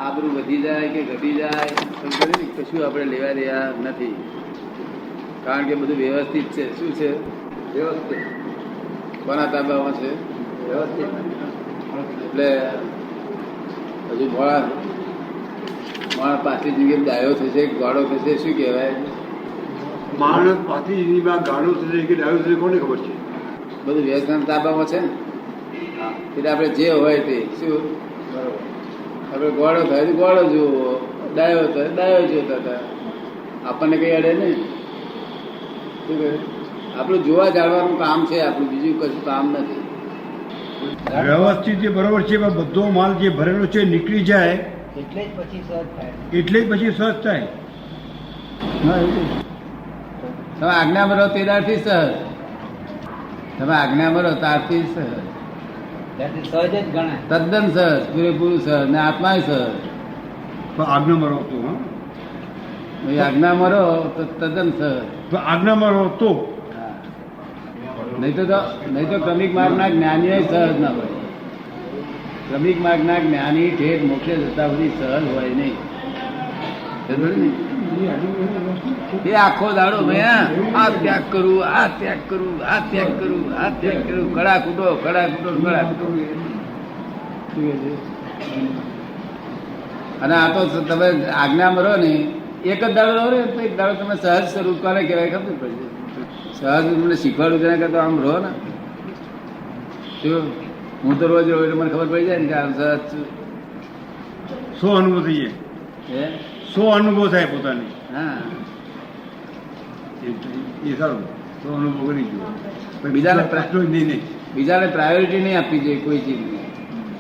આબરૂ વધી જાય કે ઘટી જાય કશું આપણે લેવા રહ્યા નથી, કારણ કે બધું વ્યવસ્થિત છે. શું છે? વ્યવસ્થિત. કોના તાબામાં છે? વ્યવસ્થિત. એટલે હજુ માણસ પાછી જિંદગી ડાયો થશે, ગાળો થશે, શું કહેવાય? માણસ પાછી જિંદગીમાં ગાળો થશે કે ડાયો થશે કોને ખબર છે? બધું વ્યવસ્થિત તાબામાં છે ને. એટલે આપણે જે હોય તે શું આપણે ગોળો થાય તો ગોળો જોવો, ડાયો થાય ડાયો જોતા હતા. આપણને કઈ અડે ને. શું કહે? આપણું જોવા જાણવાનું કામ છે, આપણું બીજું કશું કામ નથી. વ્યવસ્થિત જે બરોબર છે, બધો માલ જે ભરેલો છે નીકળી જાય એટલે જ પછી સહજ થાય. એટલે જ પછી સહજ થાય. તમે આજ્ઞામાં રહો તે દાડથી સહજ. તમે આજ્ઞામાં રહો ત્યારથી સહજ, ત્યાંથી સહજ જ ગણાય. તદ્દન સહજ, પૂરેપૂરું સહજ ને આત્મા સહજ. આજ્ઞામાં રહો તો આજ્ઞામાં રહો તો તદ્દન સહજ. આજ્ઞામાં રહો તો નહીં તો ક્રમિક માર્ગના જ્ઞાનીઓ સહજ ના હોય. ક્રમિક માર્ગના જ્ઞાની ઠેઠ મોક્ષે જતા સુધી સહજ હોય નહીં. એ આખો દાડો મેં આ ત્યાગ કરું, આ ત્યાગ કરું, આ ત્યાગ કરું, આ ત્યાગ કરું, કડા કૂટો કડા કૂટો કડા કૂટો. અને આ તો તમે આજ્ઞામાં રહો ને, એક જ દાડો રહો ને તો એક દાડો તમે સહજ સ્વરૂપ કોને કહેવાય ખબર પડશે. સહજ મને શીખવાડું તેના કરતા આમ રહો ને. શું હું તો રોજ રહું એટલે મને ખબર પડી જાય ને કે આમ સહજ છું. શું અનુભવ થઈ જાય? શું અનુભવ થાય પોતાની? હા, એ સારું. શું અનુભવ કરી ગયો. બીજાને પ્રશ્નો જ નહીં. બીજાને પ્રાયોરિટી નહીં આપવી જોઈએ કોઈ ચીજની.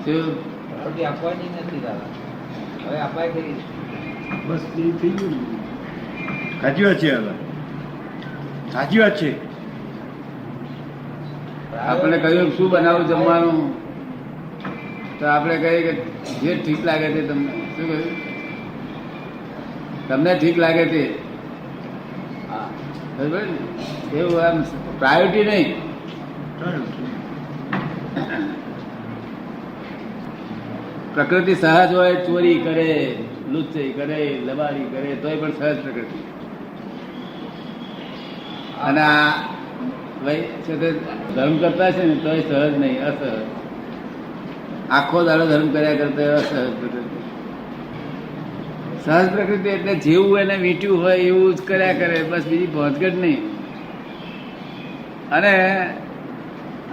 શું પ્રાયોરિટી આપવાની નથી દાદા, હવે અપાય કરી. બસ એ થઈ ગયું. સાચી વાત છે દાદા, સાચી વાત છે. આપણે કહ્યું શું બનાવું જમવાનું, તો આપણે કહીએ કે જે ઠીક લાગે તે. તમને શું કહ્યું? તમને ઠીક લાગે તે. હા, બરાબર ને? એવું આમ પ્રાયોરિટી નહીં. પ્રકૃતિ સહજ હોય, ચોરી કરે, લુચ્ચાઈ કરે, લબાડી કરે, તોય પણ સહજ પ્રકૃતિ. અને આ ભાઈ છે તે ધર્મ કરતા છે ને તોય સહજ નહીં, અસહજ. આખો દાડો ધર્મ કર્યા કરતા અસહજ પ્રકૃતિ. સહજ પ્રકૃતિ એટલે જેવું એને વીટ્યું હોય એવું જ કર્યા કરે, બસ બીજી પહોંચગઢ નહીં. અને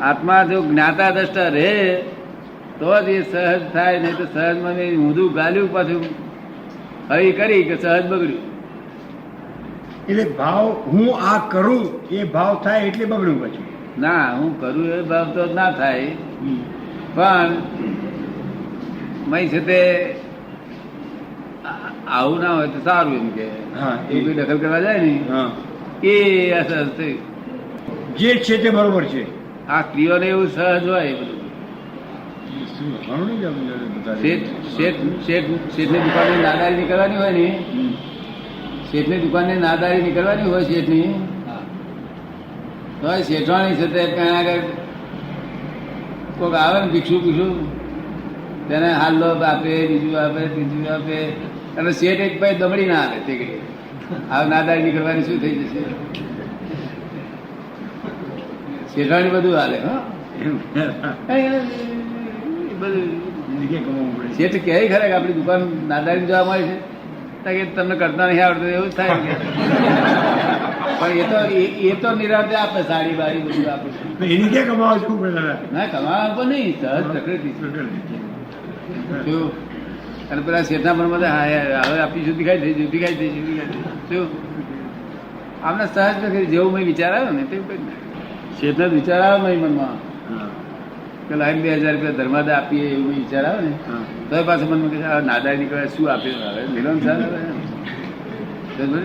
આત્મા જો જ્ઞાતા દ્રષ્ટા રહે તો જ એ સહજ થાય, નહીં તો સહજમાં ઊંધું ગાલ્યું પાછું હરી કરી કે સહજ બગડ્યું. એટલે ભાવ હું આ કરું એ ભાવ થાય એટલે બગડ્યું પછી. ના, હું કરું એ ભાવ તો ના થાય, પણ મય છે તે આવું ના હોય તો સારું એમ કે. હા, એ કોઈ દખલ કરવા જાય ને હા, એ અસહજ થયું. જે છે તે બરોબર છે. આ સ્ત્રીઓને એવું સહજ હોય બધું. શેઠની દુકાને નાદારી નીકળવાની હોય ને, શેઠની દુકાને નાદારી નીકળવાની હોય શેઠની, તો શેઠવાણી છે તે ત્યાં આગળ કોઈક આવે ને ભીક્ષું ભીક્ષું તેને હાલો આપે, બીજું આપે, ત્રીજું આપે, અને શેઠ એક ભાઈ દમડી ના આવે તે ઘડી. આ નાદારી નીકળવાની શું થઈ જશે? શેઠવાણી બધું હાલે. હા, શેઠ કહે ખરે કે આપણી દુકાન નાદારી જોવા મળે છે કે તમને કરતા નહીં આવડતું, એવું જ થાય. પણ એ તો નિરાંતે આપે, સાડી બારી બધું આપે. એની ક્યાં કમાવા શું પડે? ના, કમાવા પણ નહીં, સહજ પ્રકૃતિ. શું? અને પેલા શેઠના મનમાં હવે આપણી જુદી ખાઈ થઈ, જુદી ખાઈ થઈ, જુદી ખાઈ થઈ. શું આમને સહજ પ્રકૃતિ જેવું મેં વિચાર આવ્યો ને તેવું કઈ શેઠને વિચાર આવ્યો નહીં મનમાં કે લાઈન 2000 રૂપિયા ધર્માદા આપીએ એવું વિચાર આવે ને, તો પાછું મનમાં કે નાદારી નીકળે શું આપ્યું હવે મિલન સાહેબ ને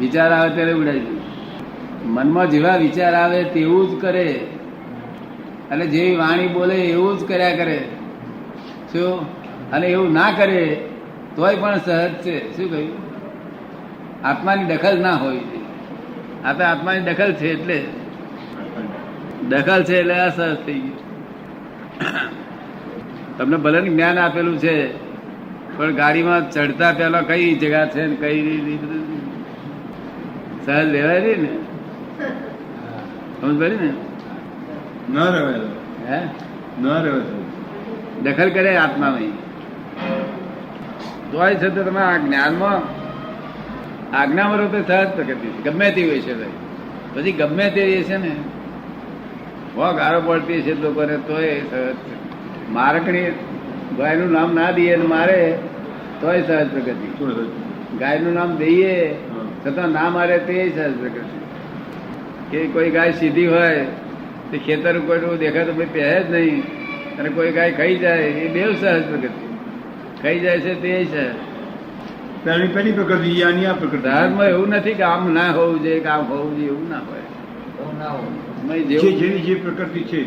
વિચાર આવે ત્યારે ઉડાઈ જાય. મનમાં જેવા વિચાર આવે તેવું જ કરે, અને જેવી વાણી બોલે એવું જ કર્યા કરે. શું? અને એવું ના કરે તોય પણ સહજ છે. શું કહ્યું? આત્માની દખલ ના હોય. આ તો આત્માની દખલ છે એટલે અસહજ થઈ ગયું. તમને ભલે જ્ઞાન આપેલું છે પણ ગાડીમાં ચડતા પેલા કઈ જગા છે ને કઈ રીત બધું સહજ લેવાય રહી ને સમજ પડી ને ન રહેવાય હે ન રહેવાય દખલ કરે આત્મામાં તોય છે તો તમે આ જ્ઞાનમાં આજ્ઞામાં રહો તો સહજ પ્રકૃતિ છે ગમે તે હોય છે ભાઈ પછી ગમે તે છે ને બહુ ગાળો પડતી છે લોકોને તોય સહજ છે મારકણી ગાયનું નામ ના દઈએ ને મારે તોય સહજ પ્રગતિ ગાયનું નામ દઈએ છતાં ના મારે તે સહજ પ્રગતિ કે કોઈ ગાય સીધી હોય તે ખેતર કોઈ દેખાય તો ભાઈ પહેરે જ નહીં અને કોઈ ગાય ખાઈ જાય એ બેવ સહજ પ્રગતિ ખાઈ જાય છે તે સહજ પેલી પ્રકૃતિ આની આ પ્રકૃતિ ધર્મમાં એવું નથી કે આમ ના હોવું જોઈએ કે આમ હોવું જોઈએ એવું ના હોય એવું ના હોય જેની જે પ્રકૃતિ છે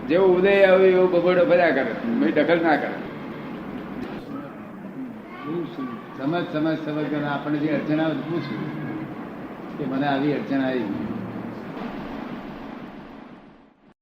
જેવું ઉદય આવે એવું બબડો ભર્યા કરે મેં દખલ ના કરે સમજ સમજ સમજ કરીને આપણે જે અડચણ આવે પૂછવું કે મને આવી અડચણ આવી